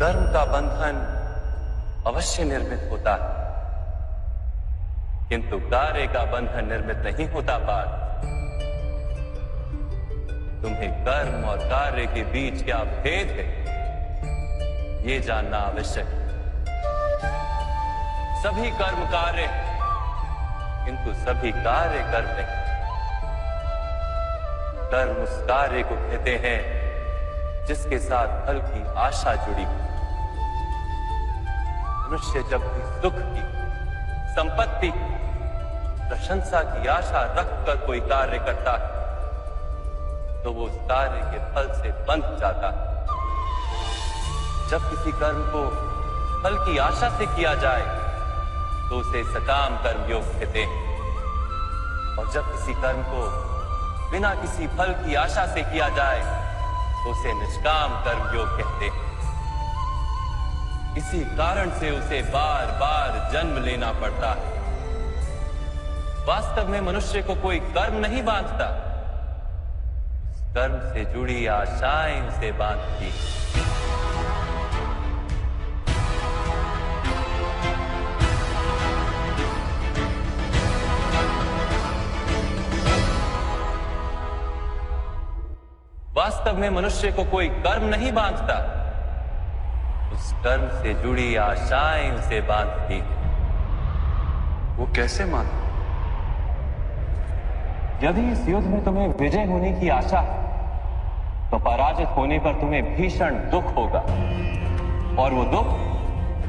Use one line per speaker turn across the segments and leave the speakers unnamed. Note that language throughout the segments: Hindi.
कर्म का बंधन अवश्य निर्मित होता है, किंतु कार्य का बंधन निर्मित नहीं होता पार्थ। तुम्हें कर्म और कार्य के बीच क्या भेद है, ये जानना आवश्यक है। सभी कर्म कार्य, किंतु सभी कार्य कर्म नहीं। कर्म उस कार्य को कहते हैं जिसके साथ फल की आशा जुड़ी हो। मनुष्य जब भी सुख की, संपत्ति, प्रशंसा की आशा रखकर कोई कार्य करता है तो वो उस कार्य के फल से बंध जाता है। जब किसी कर्म को फल की आशा से किया जाए तो उसे सकाम कर्म योग कहते हैं, और जब किसी कर्म को बिना किसी फल की आशा से किया जाए तो उसे निष्काम कर्म योग कहते हैं। इसी कारण से उसे बार बार जन्म लेना पड़ता है। वास्तव में मनुष्य को कोई कर्म नहीं बांधता, कर्म से जुड़ी आशाएं उसे बांधती। वास्तव में मनुष्य को कोई कर्म नहीं बांधता, उस कर्म से जुड़ी आशाएं उसे बांधती।
वो कैसे मानता?
यदि इस युद्ध में तुम्हें विजय होने की आशा है तो पराजित होने पर तुम्हें भीषण दुख होगा, और वो दुख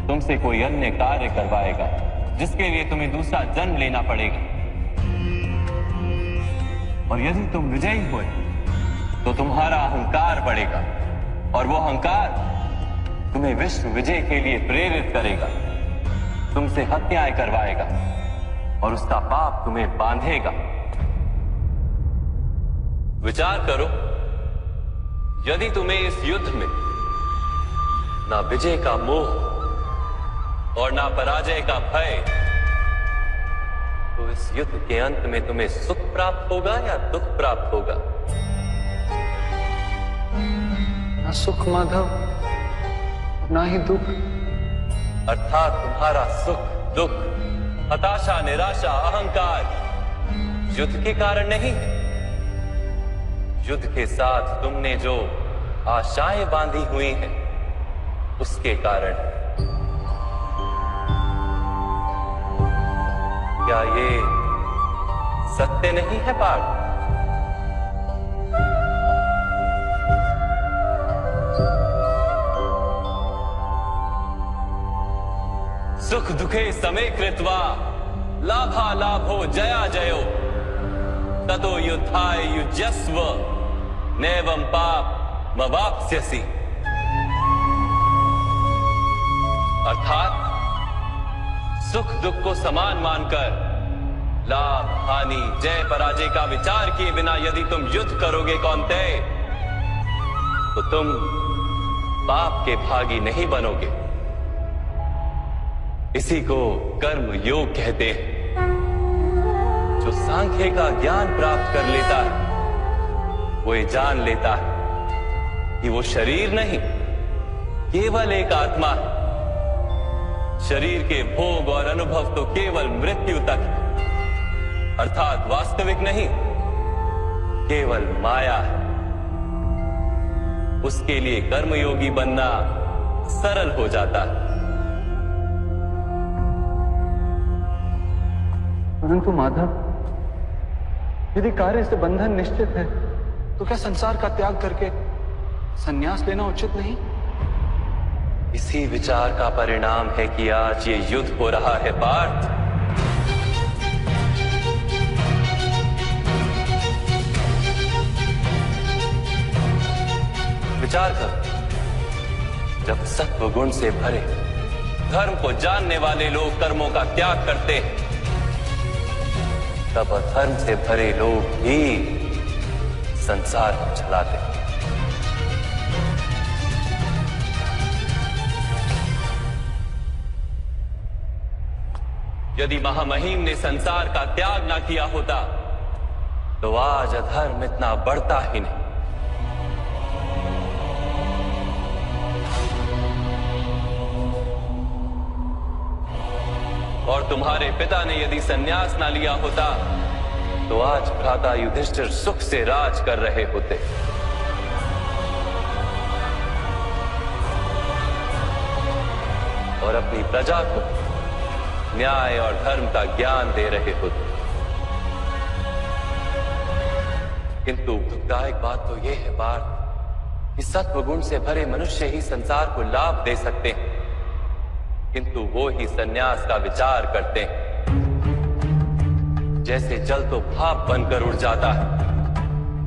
तुमसे कोई अन्य कार्य करवाएगा जिसके लिए तुम्हें दूसरा जन्म लेना पड़ेगा। और यदि तुम विजयी हुए तो तुम्हारा अहंकार बढ़ेगा, और वो अहंकार तुम्हें विश्व विजय के लिए प्रेरित करेगा, तुमसे हत्याएं करवाएगा और उसका पाप तुम्हें बांधेगा। विचार करो, यदि तुम्हें इस युद्ध में ना विजय का मोह और ना पराजय का भय, तो इस युद्ध के अंत में तुम्हें सुख प्राप्त होगा या दुख प्राप्त होगा?
ना सुख माधव, ना ही दुख।
अर्थात तुम्हारा सुख, दुख, हताशा, निराशा, अहंकार युद्ध के कारण नहीं है। युद्ध के साथ तुमने जो आशाएं बांधी हुई हैं उसके कारण। क्या ये सत्य नहीं है पार्थ? सुख दुखे समे कृत्वा लाभा लाभो जया जयो ततो युद्धाय युज्यस्व नैवं पाप मवाप्स्यसि। अर्थात सुख दुख को समान मानकर लाभ हानि जय पराजय का विचार किए बिना यदि तुम युद्ध करोगे कौन्तेय, तो तुम पाप के भागी नहीं बनोगे। इसी को कर्म योग कहते हैं। जो सांख्य का ज्ञान प्राप्त कर लेता है वो ये जान लेता है कि वो शरीर नहीं, केवल एक आत्मा है। शरीर के भोग और अनुभव तो केवल मृत्यु तक है, अर्थात वास्तविक नहीं, केवल माया है। उसके लिए कर्मयोगी बनना सरल हो जाता है।
परंतु माधव, यदि कार्य से बंधन निश्चित है तो क्या संसार का त्याग करके संन्यास लेना उचित नहीं?
इसी विचार का परिणाम है कि आज ये युद्ध हो रहा है पार्थ। विचार कर, जब सत्व गुण से भरे धर्म को जानने वाले लोग कर्मों का त्याग करते हैं, तब अधर्म से भरे लोग ही संसार को चलाते हैं। यदि महामहिम ने संसार का त्याग ना किया होता तो आज अधर्म इतना बढ़ता ही नहीं। और तुम्हारे पिता ने यदि संन्यास ना लिया होता तो आज भ्राता युधिष्ठिर सुख से राज कर रहे होते। और अपनी प्रजा को न्याय और धर्म का ज्ञान दे रहे होते। किंतु दुखदायक बात तो यह है पार्थ कि सत्व गुण से भरे मनुष्य ही संसार को लाभ दे सकते हैं, किंतु वो ही संन्यास का विचार करते हैं। जैसे जल तो भाप बनकर उड़ जाता है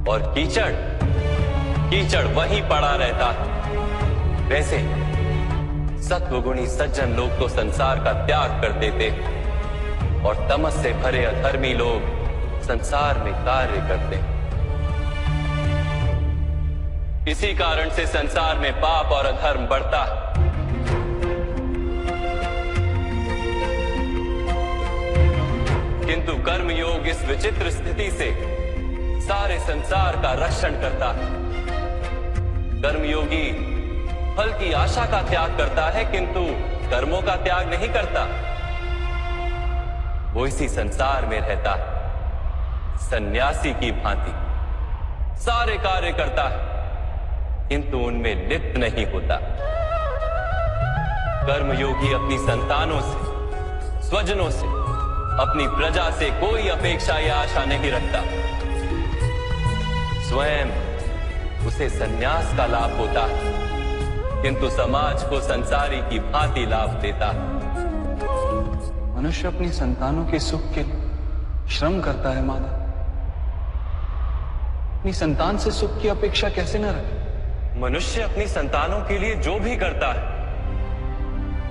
और कीचड़ वहीं पड़ा रहता है, वैसे सत्वगुणी सज्जन लोग तो संसार का त्याग कर देते और तमस से भरे अधर्मी लोग संसार में कार्य करते हैं। इसी कारण से संसार में पाप और अधर्म बढ़ता है। किंतु कर्म योग इस विचित्र स्थिति से सारे संसार का रक्षण करता है। कर्मयोगी फल की आशा का त्याग करता है, किंतु कर्मों का त्याग नहीं करता। वो इसी संसार में रहता है सन्यासी की भांति, सारे कार्य करता है किंतु उनमें लिप्त नहीं होता। कर्मयोगी अपनी संतानों से, स्वजनों से, अपनी प्रजा से कोई अपेक्षा या आशा नहीं रखता। स्वयं उसे संन्यास का लाभ होता है, किंतु समाज को संसारी की भांति लाभ देता है।
मनुष्य अपनी संतानों के सुख के लिए श्रम करता है माधव। अपनी संतान से सुख की अपेक्षा कैसे न रखे?
मनुष्य अपनी संतानों के लिए जो भी करता है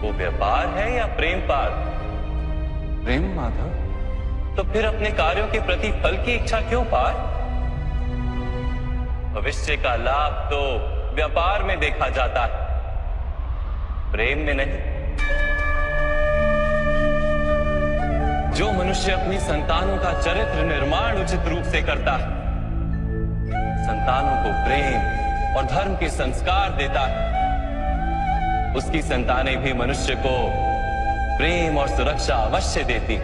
वो व्यापार है या प्रेम पार्थ?
प्रेम माधव।
तो फिर अपने कार्यों के प्रति फल की इच्छा क्यों पार्थ? भविष्य का लाभ तो व्यापार में देखा जाता है, प्रेम में नहीं। जो मनुष्य अपनी संतानों का चरित्र निर्माण उचित रूप से करता है, संतानों को प्रेम और धर्म के संस्कार देता है, उसकी संतानें भी मनुष्य को प्रेम और सुरक्षा अवश्य देती।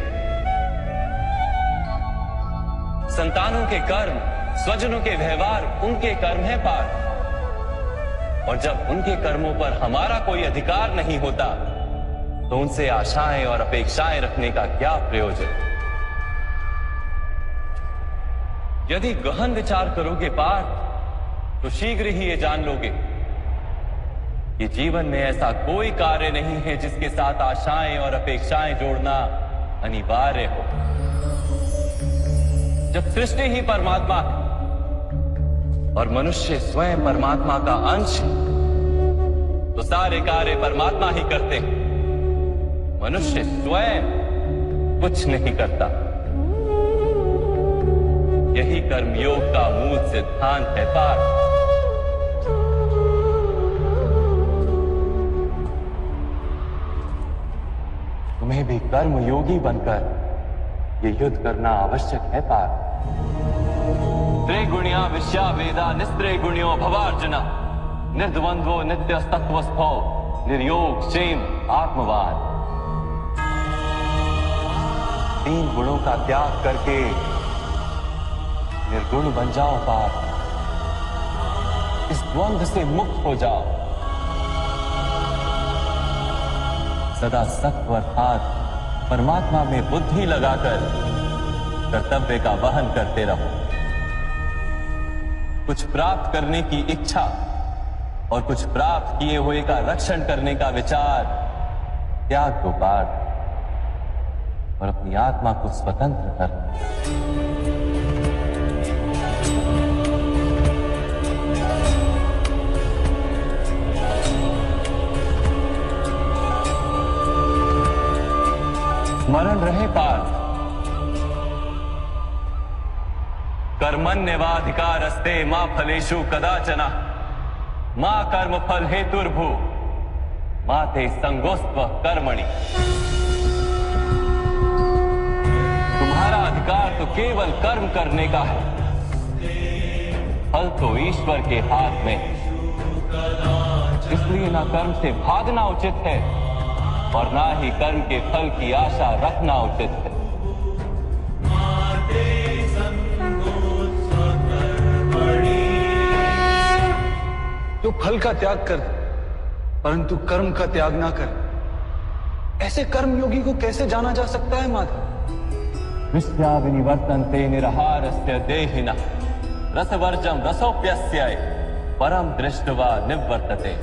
संतानों के कर्म, स्वजनों के व्यवहार उनके कर्म है पार्थ। और जब उनके कर्मों पर हमारा कोई अधिकार नहीं होता तो उनसे आशाएं और अपेक्षाएं रखने का क्या प्रयोजन? यदि गहन विचार करोगे पार्थ तो शीघ्र ही ये जान लोगे कि जीवन में ऐसा कोई कार्य नहीं है जिसके साथ आशाएं और अपेक्षाएं जोड़ना अनिवार्य हो। जब सृष्टि ही परमात्मा है और मनुष्य स्वयं परमात्मा का अंश है, तो सारे कार्य परमात्मा ही करते हैं, मनुष्य स्वयं कुछ नहीं करता। यही कर्मयोग का मूल सिद्धांत है पार्थ। तुम्हें भी कर्मयोगी बनकर ये युद्ध करना आवश्यक है पार्थ। त्रिगुणिया विश्या वेदा निस्त्रिगुण्यो भवार्जुना निर्द्वंद्वो नित्यस्तत्वस्थो निर्योग क्षेम आत्मवान। 3 गुणों का त्याग करके निर्गुण बन जाओ पार्थ। इस द्वंद्व से मुक्त हो जाओ। सदा सत्व अर्थात परमात्मा में बुद्धि लगाकर कर्तव्य का वहन करते रहो। कुछ प्राप्त करने की इच्छा और कुछ प्राप्त किए हुए का रक्षण करने का विचार त्याग दो पार्थ और अपनी आत्मा को स्वतंत्र कर। स्मरण रहे पार्थ, कर्मण्यवाधिकारस्ते मां फलेषु कदाचन मां कर्म फल हेतुर्भु मां ते संगोस्त्व कर्मणि। तुम्हारा अधिकार तो केवल कर्म करने का है, फल तो ईश्वर के हाथ में। इसलिए ना कर्म से भागना उचित है और ना ही कर्म के फल की आशा रखना उचित है।
जो फल का त्याग कर परंतु कर्म का त्याग ना कर, ऐसे कर्मयोगी को कैसे जाना जा सकता है माधव?
विश्या विनिवर्तन्ते निरहारस्य देहिनः रसवर्जम रसोप्यस्य परम दृष्ट्वा निवर्तते।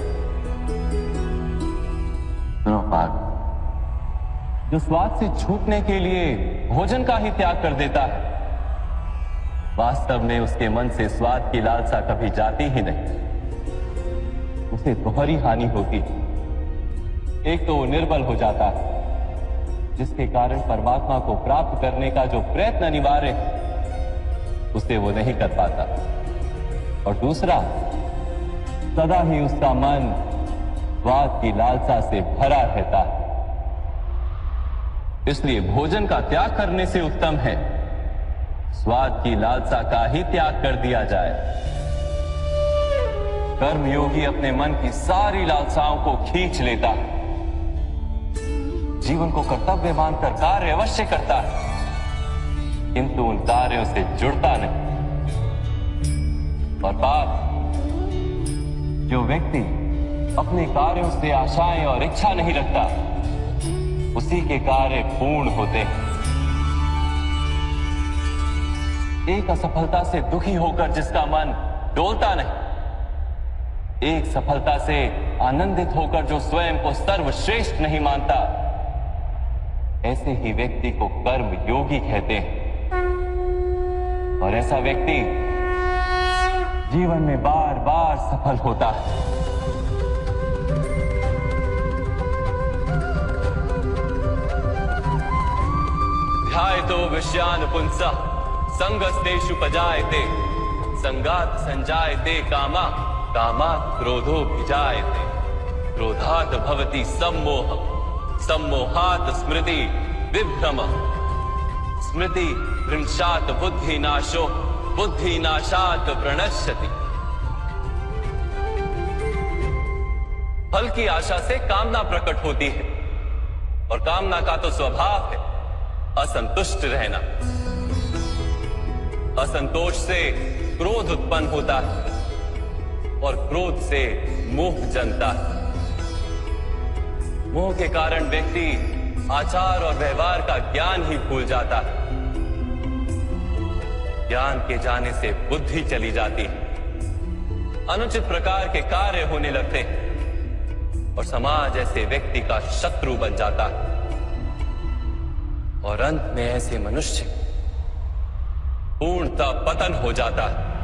सुनो पार्थ, जो स्वाद से छूटने के लिए भोजन का ही त्याग कर देता है, वास्तव में उसके मन से स्वाद की लालसा कभी जाती ही नहीं। उसे दोहरी हानि होती है। एक तो वो निर्बल हो जाता है, जिसके कारण परमात्मा को प्राप्त करने का जो प्रयत्न अनिवार्य है उसे वो नहीं कर पाता, और दूसरा, सदा ही उसका मन स्वाद की लालसा से भरा रहता है। इसलिए भोजन का त्याग करने से उत्तम है स्वाद की लालसा का ही त्याग कर दिया जाए। कर्मयोगी अपने मन की सारी लालसाओं को खींच लेता है, जीवन को कर्तव्य मानकर कार्य अवश्य करता है, किंतु उन कार्यों से जुड़ता नहीं। और बात, जो व्यक्ति अपने कार्यों से आशाएं और इच्छा नहीं रखता, उसी के कार्य पूर्ण होते हैं। एक असफलता से दुखी होकर जिसका मन डोलता नहीं, एक सफलता से आनंदित होकर जो स्वयं को सर्वश्रेष्ठ नहीं मानता, ऐसे ही व्यक्ति को कर्म योगी कहते हैं। और ऐसा व्यक्ति जीवन में बार बार सफल होता है। ध्यायतो विषयान पुंसः संगस्तेषु पजायते संगात संजायते कामा कामात् क्रोधो भिजायते क्रोधात् भवति सम्मोह सम्मोहात् स्मृति विभ्रम स्मृति भ्रंशात् बुद्धिनाशो बुद्धिनाशात् प्रणश्यति। फल की आशा से कामना प्रकट होती है, और कामना का तो स्वभाव है असंतुष्ट रहना। असंतोष से क्रोध उत्पन्न होता है, और क्रोध से मोह जन्मता है। मोह के कारण व्यक्ति आचार और व्यवहार का ज्ञान ही भूल जाता है। ज्ञान के जाने से बुद्धि चली जाती है, अनुचित प्रकार के कार्य होने लगते हैं, और समाज ऐसे व्यक्ति का शत्रु बन जाता है। और अंत में ऐसे मनुष्य पूर्णतः पतन हो जाता है।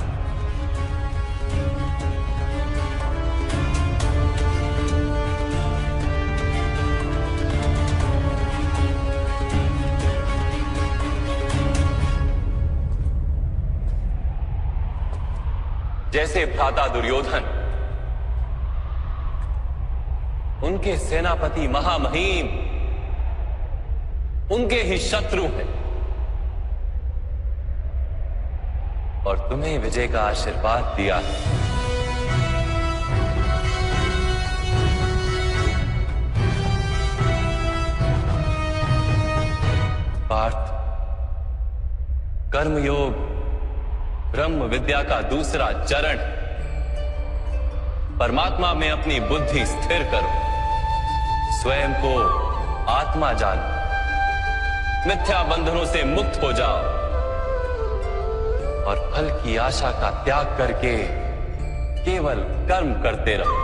जैसे भ्राता दुर्योधन, उनके सेनापति महामहिम उनके ही शत्रु हैं, और तुम्हें विजय का आशीर्वाद दिया है। पार्थ, कर्मयोग ब्रह्म विद्या का दूसरा चरण, परमात्मा में अपनी बुद्धि स्थिर करो, स्वयं को आत्मा जानो, मिथ्या बंधनों से मुक्त हो जाओ, और फल की आशा का त्याग करके केवल कर्म करते रहो।